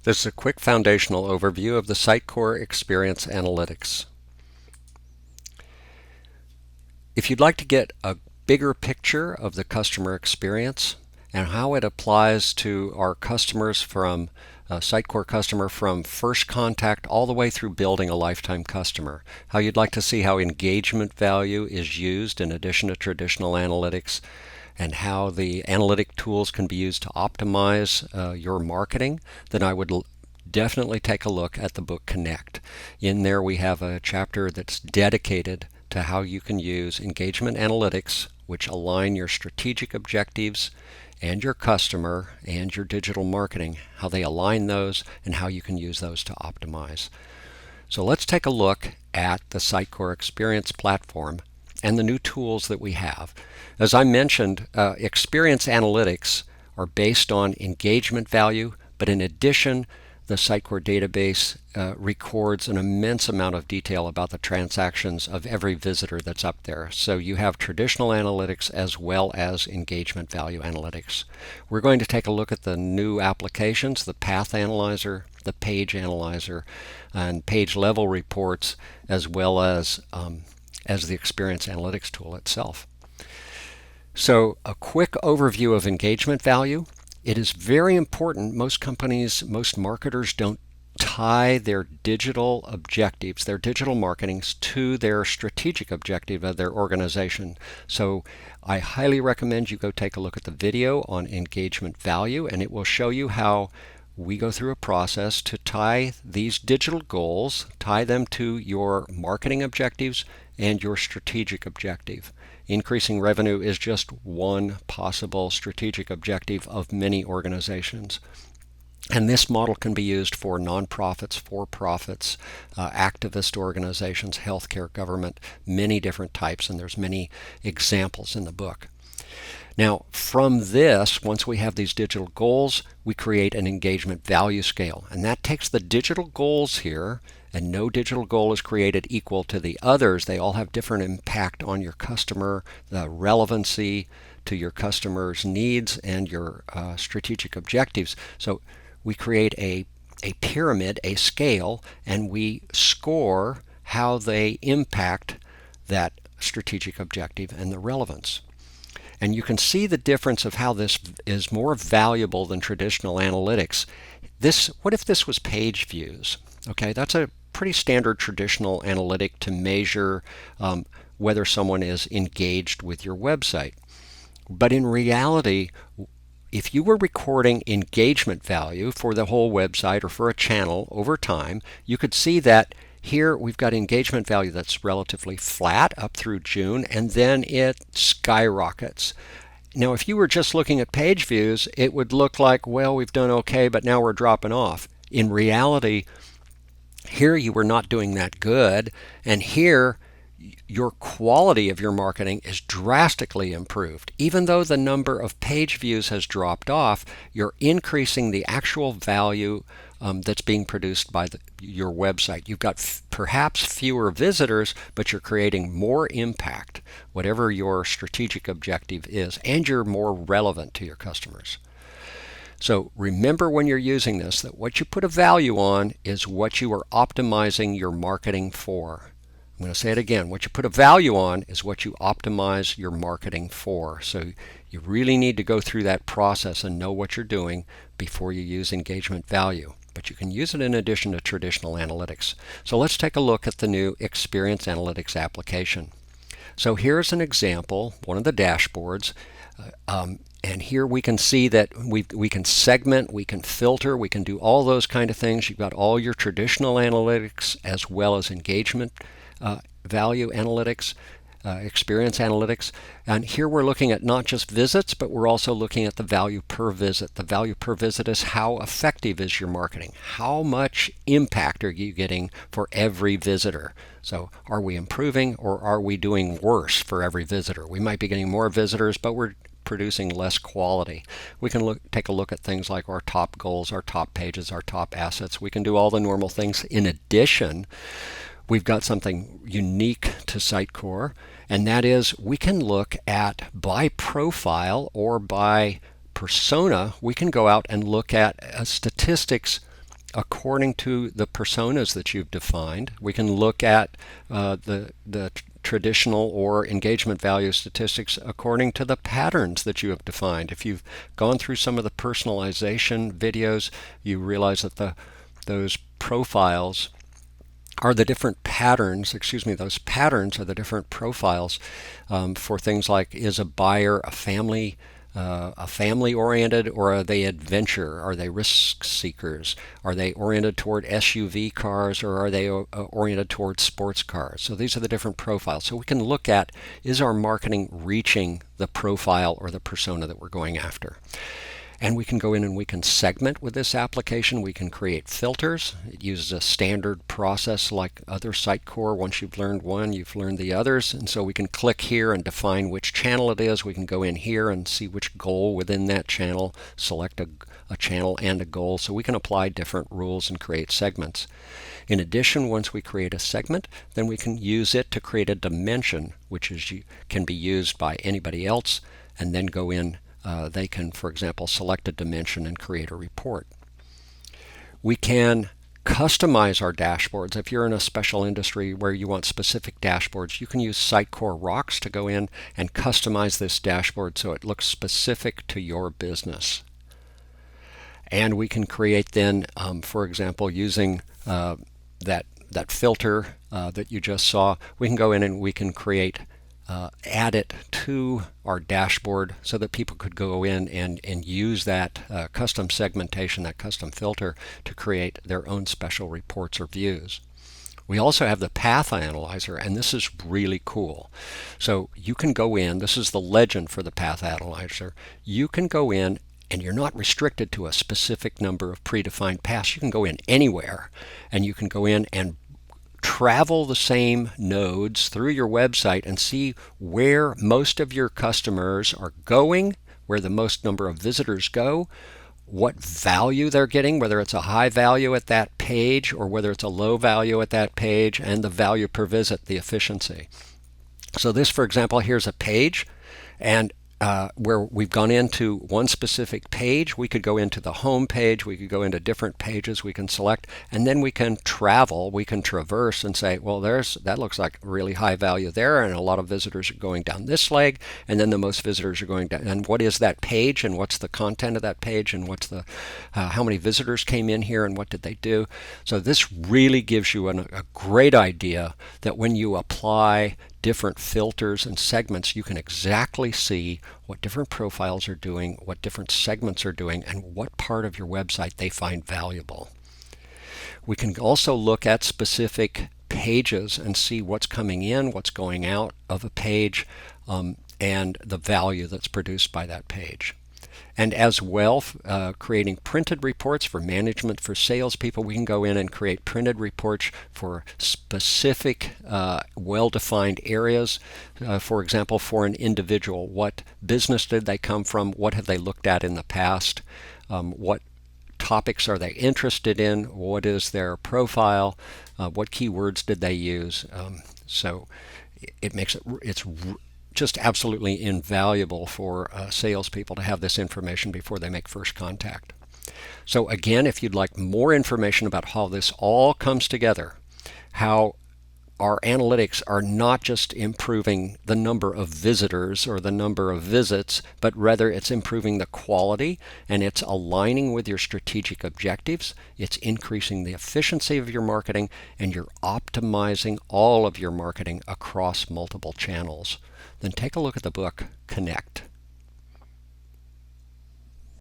This is a quick foundational overview of the Sitecore Experience Analytics. If you'd like to get a bigger picture of the customer experience and how it applies to our customers from Sitecore customer from first contact all the way through building a lifetime customer, how you'd like to see how engagement value is used in addition to traditional analytics, and how the analytic tools can be used to optimize your marketing, then I would definitely take a look at the book Connect. In there we have a chapter that's dedicated to how you can use engagement analytics, which align your strategic objectives and your customer and your digital marketing, how they align those and how you can use those to optimize. So let's take a look at the Sitecore Experience platform and the new tools that we have. As I mentioned, Experience Analytics are based on engagement value, but in addition, the Sitecore database records an immense amount of detail about the transactions of every visitor that's up there. So you have traditional analytics as well as engagement value analytics. We're going to take a look at the new applications, the Path Analyzer, the Page Analyzer, and page level reports, as well as the Experience Analytics tool itself. So a quick overview of engagement value. It is very important. Most companies, most marketers don't tie their digital objectives, their digital marketings, to their strategic objective of their organization. So I highly recommend you go take a look at the video on engagement value, and it will show you how we go through a process to tie these digital goals, tie them to your marketing objectives and your strategic objective. Increasing revenue is just one possible strategic objective of many organizations. And this model can be used for nonprofits, for-profits, activist organizations, healthcare, government, many different types, and there's many examples in the book. Now, from this, once we have these digital goals, we create an engagement value scale. And that takes the digital goals here, and no digital goal is created equal to the others. They all have different impact on your customer, the relevancy to your customer's needs and your strategic objectives. So we create a pyramid, a scale, and we score how they impact that strategic objective and the relevance. And you can see the difference of how this is more valuable than traditional analytics. What if this was page views? Okay, that's a pretty standard traditional analytic to measure whether someone is engaged with your website. But in reality, if you were recording engagement value for the whole website or for a channel over time, you could see that here we've got engagement value that's relatively flat up through June, and then it skyrockets. Now, if you were just looking at page views, it would look like, well, we've done okay, but now we're dropping off. In reality, here you were not doing that good, and here your quality of your marketing is drastically improved. Even though the number of page views has dropped off, you're increasing the actual value that's being produced by your website. You've got perhaps fewer visitors, but you're creating more impact, whatever your strategic objective is, and you're more relevant to your customers. So remember when you're using this that what you put a value on is what you are optimizing your marketing for. I'm going to say it again. What you put a value on is what you optimize your marketing for. So you really need to go through that process and know what you're doing before you use engagement value. But you can use it in addition to traditional analytics. So let's take a look at the new Experience Analytics application. So here's an example, one of the dashboards. And here we can see that we can segment, we can filter, we can do all those kind of things. You've got all your traditional analytics as well as engagement value analytics, experience analytics. And here we're looking at not just visits, but we're also looking at the value per visit. The value per visit is how effective is your marketing? How much impact are you getting for every visitor? So are we improving or are we doing worse for every visitor? We might be getting more visitors, but we're producing less quality. We can take a look at things like our top goals, our top pages, our top assets. We can do all the normal things. In addition, we've got something unique to Sitecore, and that is we can look at by profile or by persona. We can go out and look at statistics according to the personas that you've defined. We can look at the traditional or engagement value statistics according to the patterns that you have defined. If you've gone through some of the personalization videos, you realize that those profiles are the different patterns, those patterns are the different profiles for things like, is a buyer a family oriented, or are they adventure? Are they risk seekers? Are they oriented toward SUV cars, or are they oriented toward sports cars? So these are the different profiles. So we can look at, is our marketing reaching the profile or the persona that we're going after? And we can go in and we can segment with this application. We can create filters. It uses a standard process like other Sitecore. Once you've learned one, you've learned the others. And so we can click here and define which channel it is. We can go in here and see which goal within that channel, select a channel and a goal. So we can apply different rules and create segments. In addition, once we create a segment, then we can use it to create a dimension, which can be used by anybody else, and then go in. They can, for example, select a dimension and create a report. We can customize our dashboards. If you're in a special industry where you want specific dashboards, you can use Sitecore Rocks to go in and customize this dashboard so it looks specific to your business. And we can create then, for example, using that filter that you just saw, we can go in and we can create add it to our dashboard so that people could go in and use that custom segmentation, that custom filter, to create their own special reports or views. We also have the path analyzer, and this is really cool. So you can go in, this is the legend for the path analyzer. You can go in and you're not restricted to a specific number of predefined paths. You can go in anywhere, and you can go in and travel the same nodes through your website and see where most of your customers are going, where the most number of visitors go, what value they're getting, whether it's a high value at that page or whether it's a low value at that page, and the value per visit, the efficiency. So this, for example, here's a page, and where we've gone into one specific page, we could go into the home page, we could go into different pages, we can select, and then we can travel, we can traverse and say, well, that looks like really high value there, and a lot of visitors are going down this leg, and then the most visitors are going down. And what is that page, and what's the content of that page, and what's the how many visitors came in here, and what did they do? So this really gives you a great idea that when you apply different filters and segments, you can exactly see what different profiles are doing, what different segments are doing, and what part of your website they find valuable. We can also look at specific pages and see what's coming in, what's going out of a page, and the value that's produced by that page. And as well, creating printed reports for management, for salespeople, we can go in and create printed reports for specific, well-defined areas. For example, for an individual, what business did they come from? What have they looked at in the past? What topics are they interested in? What is their profile? What keywords did they use? So it makes it's just absolutely invaluable for salespeople to have this information before they make first contact. So again, if you'd like more information about how this all comes together, how our analytics are not just improving the number of visitors or the number of visits, but rather it's improving the quality, and it's aligning with your strategic objectives, it's increasing the efficiency of your marketing, and you're optimizing all of your marketing across multiple channels, then take a look at the book Connect.